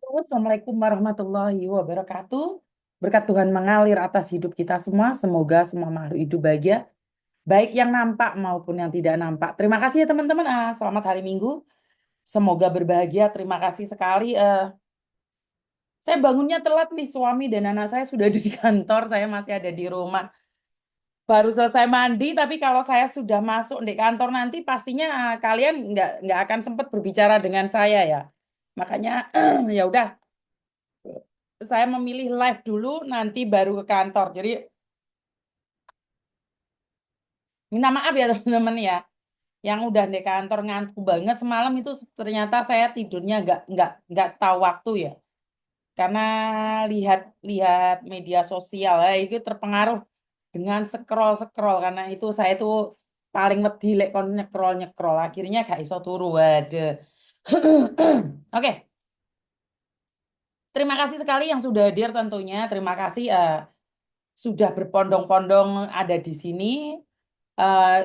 Assalamualaikum warahmatullahi wabarakatuh. Berkat Tuhan mengalir atas hidup kita semua. Semoga semua makhluk hidup bahagia, baik yang nampak maupun yang tidak nampak. Terima kasih ya teman-teman. Selamat hari Minggu. Semoga berbahagia. Terima kasih sekali. Saya bangunnya telat nih. Suami dan anak saya sudah ada di kantor. Saya masih ada di rumah. Baru selesai mandi. Tapi kalau saya sudah masuk di kantor nanti, pastinya kalian nggak akan sempat berbicara dengan saya ya. Makanya ya udah. Saya memilih live dulu, nanti baru ke kantor. Jadi minta maaf ya teman-teman ya, yang udah di kantor ngantuk banget semalam itu ternyata saya tidurnya nggak tahu waktu ya, karena lihat lihat media sosial ya, itu terpengaruh dengan scroll scroll karena itu saya tuh paling wedi lek kon nyekrol nyekrol akhirnya gak iso turu. Waduh. Oke, terima kasih sekali yang sudah hadir tentunya. Terima kasih sudah berpondong-pondong ada di sini. Eh,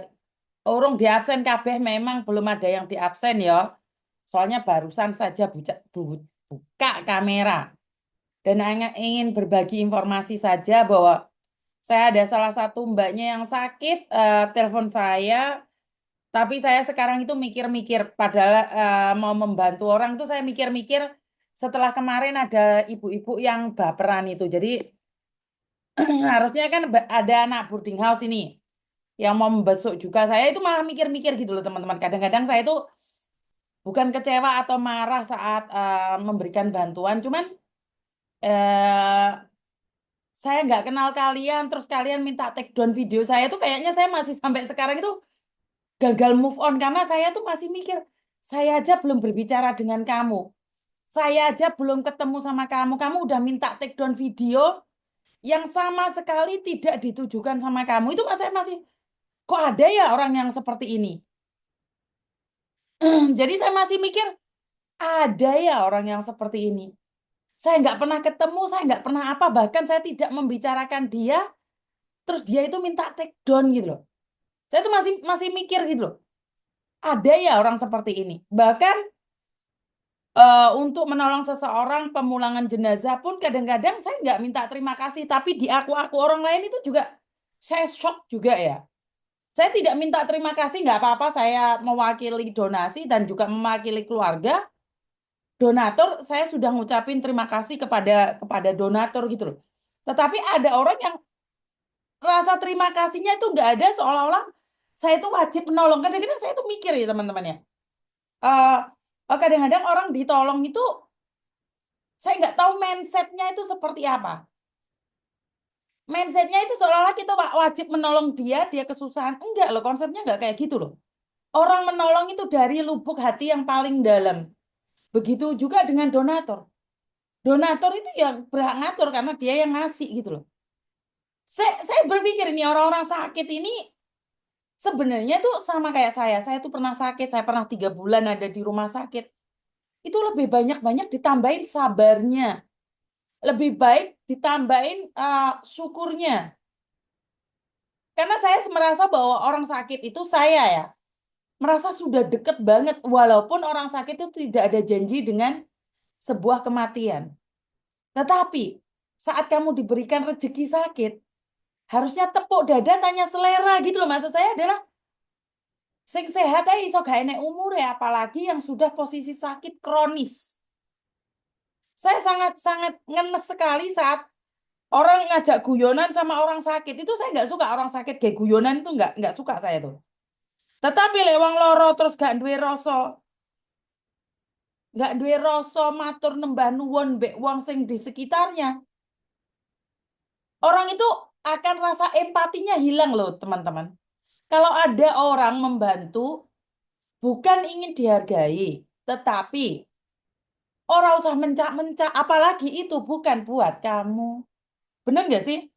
Urung di absen kabeh memang belum ada yang di absen ya. Soalnya barusan saja buka kamera dan ingin berbagi informasi saja bahwa saya ada salah satu mbaknya yang sakit, telepon saya, tapi saya sekarang itu mikir-mikir padahal mau membantu orang tuh saya mikir-mikir setelah kemarin ada ibu-ibu yang baperan itu. Jadi harusnya kan ada anak boarding house ini yang mau membesuk juga. Saya itu malah mikir-mikir gitu loh teman-teman. Kadang-kadang saya itu bukan kecewa atau marah saat memberikan bantuan, cuman eh, saya nggak kenal kalian, terus kalian minta take down video saya itu kayaknya saya masih sampai sekarang itu gagal move on karena saya tuh masih mikir, saya aja belum berbicara dengan kamu, saya aja belum ketemu sama kamu, kamu udah minta take down video yang sama sekali tidak ditujukan sama kamu. Itu saya masih, kok ada ya orang yang seperti ini? Jadi saya masih mikir, ada ya orang yang seperti ini. Saya nggak pernah ketemu, saya nggak pernah apa, bahkan saya tidak membicarakan dia, terus dia itu minta take down gitu loh. Saya tuh masih masih mikir gitu loh. Ada ya orang seperti ini. Bahkan untuk menolong seseorang pemulangan jenazah pun kadang-kadang saya nggak minta terima kasih, tapi di aku orang lain itu juga saya shock juga ya. Saya tidak minta terima kasih, nggak apa-apa. Saya mewakili donasi dan juga mewakili keluarga. Donatur, saya sudah ngucapin terima kasih kepada donatur gitu loh. Tetapi ada orang yang rasa terima kasihnya itu nggak ada, seolah-olah saya itu wajib menolong. Kadang-kadang saya tuh mikir ya teman-teman ya. Eh, Kadang-kadang orang ditolong itu saya nggak tahu mindsetnya itu seperti apa. Mindsetnya itu seolah-olah kita wajib menolong dia, dia kesusahan. Enggak loh, konsepnya nggak kayak gitu loh. Orang menolong itu dari lubuk hati yang paling dalam. Begitu juga dengan donatur. Donatur itu yang berhak ngatur karena dia yang ngasih gitu loh. Saya berpikir ini orang-orang sakit ini sebenarnya tuh sama kayak saya. Saya tuh pernah sakit, saya pernah 3 bulan ada di rumah sakit. Itu lebih banyak-banyak ditambahin sabarnya. Lebih baik ditambahin syukurnya. Karena saya merasa bahwa orang sakit itu saya ya. Merasa sudah deket banget. Walaupun orang sakit itu tidak ada janji dengan sebuah kematian. Tetapi saat kamu diberikan rezeki sakit, harusnya tepuk dada tanya selera gitu loh. Maksud saya adalah sing sehat aja iso gak enek umur ya, apalagi yang sudah posisi sakit kronis. Saya sangat-sangat ngenes sekali saat orang ngajak guyonan sama orang sakit. Itu saya nggak suka orang sakit kayak guyonan itu nggak suka saya tuh. Tetapi lewang loro terus gak duwe rasa matur nembah nuwun mbek wong sing di sekitarnya. Orang itu akan rasa empatinya hilang loh, teman-teman. Kalau ada orang membantu bukan ingin dihargai, tetapi orang usah mencak-mencak, apalagi itu bukan buat kamu. Bener nggak sih?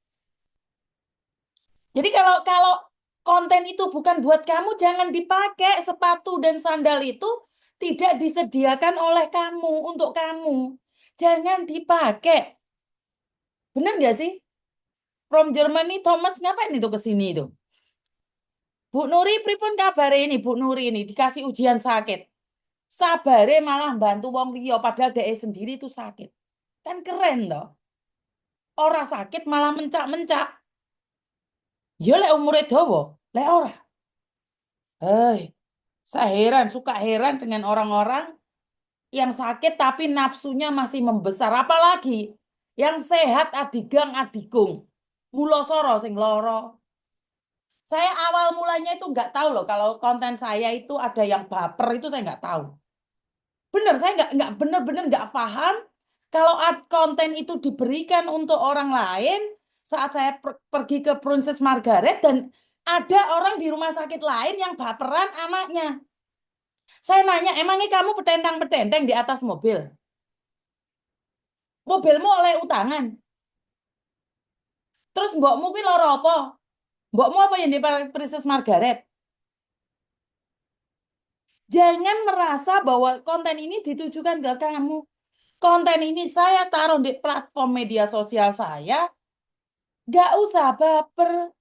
Jadi kalau kalau konten itu bukan buat kamu, jangan dipakai. Sepatu dan sandal itu tidak disediakan oleh kamu untuk kamu. Jangan dipakai. Bener nggak sih? From Germany, Thomas ngapain itu ke sini itu? Bu Nuri, pripun kabar ini Bu Nuri ini dikasih ujian sakit. Sabare malah bantu wong liya padahal dhek sendiri itu sakit. Kan keren toh. Ora sakit malah mencak-mencak. Ya lek umure dawa, lek ora. Hei, saya heran, suka heran dengan orang-orang yang sakit tapi nafsunya masih membesar. Apalagi yang sehat adigang adigung. Mula soro sing loro. Saya awal mulanya itu nggak tahu loh kalau konten saya itu ada yang baper itu saya nggak tahu. Bener, saya nggak bener-bener nggak paham kalau konten itu diberikan untuk orang lain saat saya pergi ke Princess Margaret dan ada orang di rumah sakit lain yang baperan anaknya. Saya nanya, emangnya kamu petentang-petenteng di atas mobil? Mobilmu oleh utangan. Terus mbokmu kuwi lara apa? Mbokmu apa yang di Princess Margaret? Jangan merasa bahwa konten ini ditujukan ke kamu. Konten ini saya taruh di platform media sosial saya. Gak usah baper.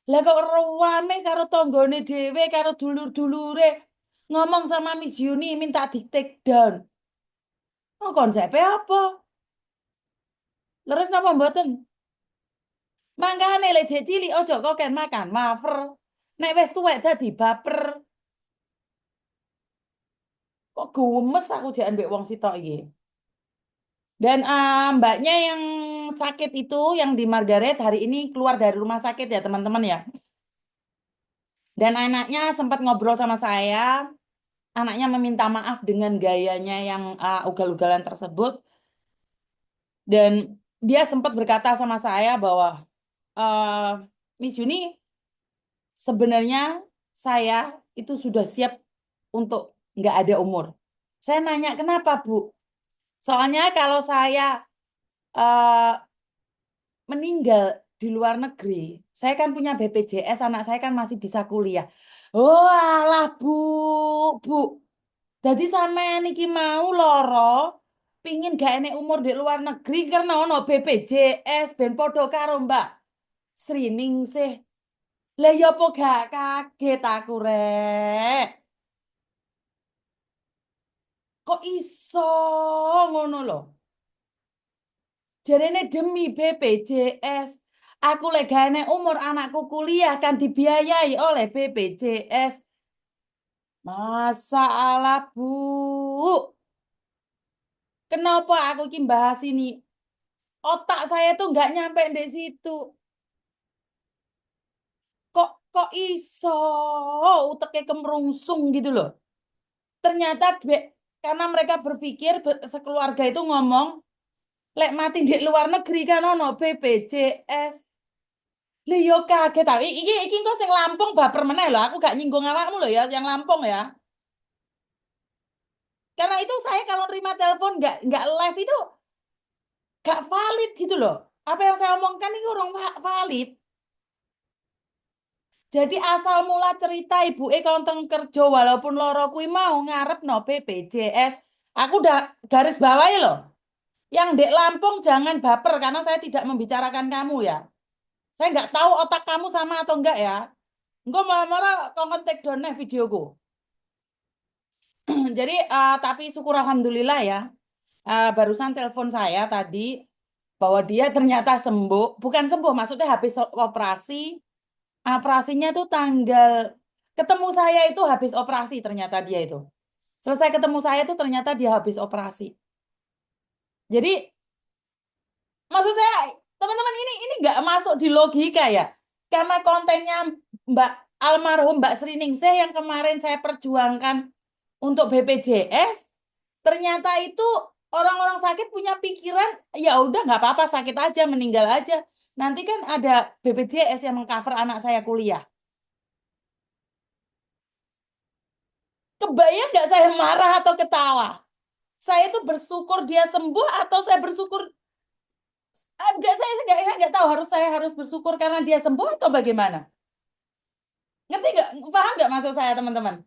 Lah kok rame karo tonggone dhewe, karo dulur-dulure. Ngomong sama Miss Yuni minta di take down. Oh, konsepnya apa? Leres napa mboten? Mangkane lek jek cilik aja kok ken makan wafer. Nek wis tuwek dadi baper. Kok gemes aku jek ambek wong sitok iki. Dan mbaknya yang sakit itu, yang di Margaret hari ini keluar dari rumah sakit ya teman-teman ya. Dan anaknya sempat ngobrol sama saya. Anaknya meminta maaf dengan gayanya yang ugal-ugalan tersebut. Dan dia sempat berkata sama saya bahwa eh Miss Juni, sebenarnya saya itu sudah siap untuk nggak ada umur. Saya nanya kenapa Bu? Soalnya kalau saya eh, meninggal di luar negeri, saya kan punya BPJS, anak saya kan masih bisa kuliah. Oh alah Bu, Bu. Jadi sampean iki mau loro pingin gak enek umur di luar negeri karena ono BPJS ben podo karo Mbak Srining sih. Lah ya apa gak kaget aku rek. Kok iso ngono lho. Jarene demi BPJS. Aku lek gak enek umur anakku kuliah kan dibiayai oleh BPJS. Masalah Bu. Kenapa aku iki bahas ini? Otak saya tuh nggak nyampe di situ. Kok iso uteknya kemerungsung gitu loh. Ternyata karena mereka berpikir sekeluarga itu ngomong, lek mati di luar negeri kan ono BPJS. Lah yo kaget aku. Iki kok sing Lampung baper meneh loh. Aku gak nyinggung awakmu loh ya, yang Lampung ya. Karena itu saya kalau terima telepon nggak live itu gak valid gitu loh. Apa yang saya omongkan ini orang valid. Jadi asal mula cerita ibuke konteng kerja walaupun loro kuwi mau ngarep no BPJS. Aku udah garis bawahi loh. Yang Dek Lampung jangan baper karena saya tidak membicarakan kamu ya. Saya nggak tahu otak kamu sama atau enggak ya. Engko marah-marah kongkon take down videoku. Jadi tapi syukur alhamdulillah ya. Barusan telepon saya tadi bahwa dia ternyata sembuh. Bukan sembuh, maksudnya habis operasi. Operasinya tuh tanggal ketemu saya itu habis operasi ternyata dia itu. Selesai ketemu saya tuh ternyata dia habis operasi. Jadi maksud saya teman-teman ini nggak masuk di logika ya. Karena kontennya Mbak almarhum Mbak Sriningsih yang kemarin saya perjuangkan untuk BPJS, ternyata itu orang-orang sakit punya pikiran ya udah nggak apa-apa sakit aja meninggal aja. Nanti kan ada BPJS yang mengcover anak saya kuliah. Kebayang nggak saya marah atau ketawa? Saya tuh bersyukur dia sembuh atau saya bersyukur enggak saya nggak tahu saya harus bersyukur karena dia sembuh atau bagaimana? Ngerti nggak? Paham nggak maksud saya teman-teman?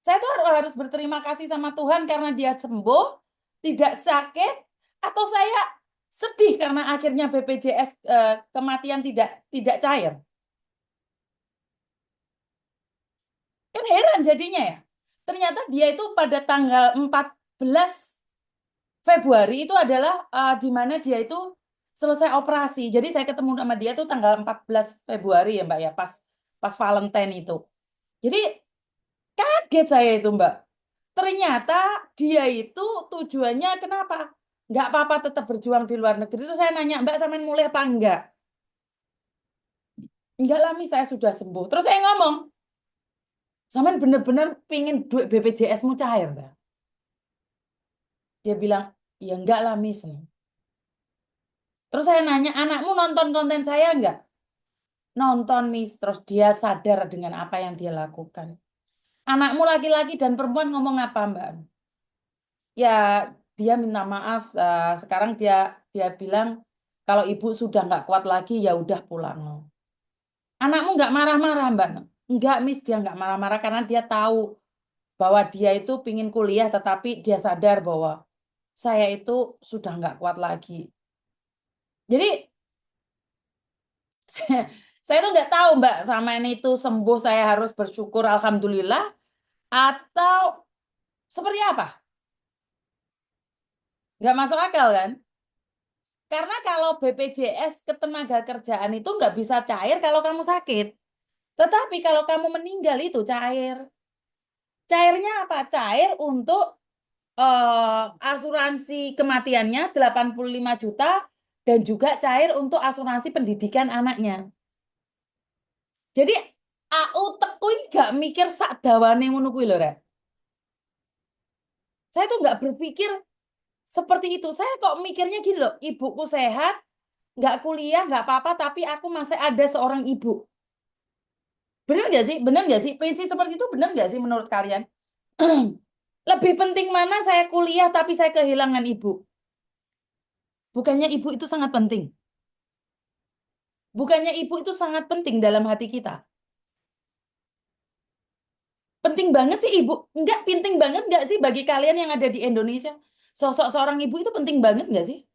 Saya tuh harus berterima kasih sama Tuhan karena dia sembuh, tidak sakit, atau saya sedih karena akhirnya BPJS kematian tidak cair. Kan heran jadinya ya. ternyata dia itu pada tanggal 14 Februari itu adalah di mana dia itu selesai operasi. Jadi saya ketemu sama dia tuh tanggal 14 Februari ya Mbak ya, pas Valentine itu. Jadi kaget saya itu Mbak. Ternyata dia itu tujuannya kenapa? Nggak apa-apa tetap berjuang di luar negeri. Itu saya nanya, Mbak sampean mulai apa enggak? Enggak lah, Mi, saya sudah sembuh. Terus saya ngomong, sampean bener-bener pingin duit BPJS-mu cair, Mbak. Dia bilang, ya enggak lah, Miss. Terus saya nanya, anakmu nonton konten saya enggak? Nonton, Miss. Terus dia sadar dengan apa yang dia lakukan. Anakmu laki-laki dan perempuan ngomong apa, Mbak? Ya, dia minta maaf. Sekarang dia bilang, kalau ibu sudah nggak kuat lagi, ya udah pulang. Anakmu nggak marah-marah, Mbak? Enggak, Miss. Dia nggak marah-marah karena dia tahu bahwa dia itu pingin kuliah, tetapi dia sadar bahwa saya itu sudah nggak kuat lagi. Jadi saya tuh nggak tahu Mbak, sama ini itu sembuh saya harus bersyukur alhamdulillah atau seperti apa? Nggak masuk akal kan? Karena kalau BPJS ketenagakerjaan itu nggak bisa cair kalau kamu sakit. Tetapi kalau kamu meninggal itu cair. Cairnya apa? Cair untuk asuransi kematiannya 85 juta dan juga cair untuk asuransi pendidikan anaknya. Jadi utek kuwi gak mikir sak dawane ngono kuwi lho, Rek. Saya tuh nggak berpikir seperti itu. Saya kok mikirnya gini loh, ibuku sehat, nggak kuliah, nggak apa-apa, tapi aku masih ada seorang ibu. Bener nggak sih? Bener nggak sih? Prinsip seperti itu bener nggak sih menurut kalian? Lebih penting mana saya kuliah tapi saya kehilangan ibu? Bukannya ibu itu sangat penting? Bukannya ibu itu sangat penting dalam hati kita? Penting banget sih ibu. Enggak, penting banget nggak sih bagi kalian yang ada di Indonesia? Sosok seorang ibu itu penting banget nggak sih?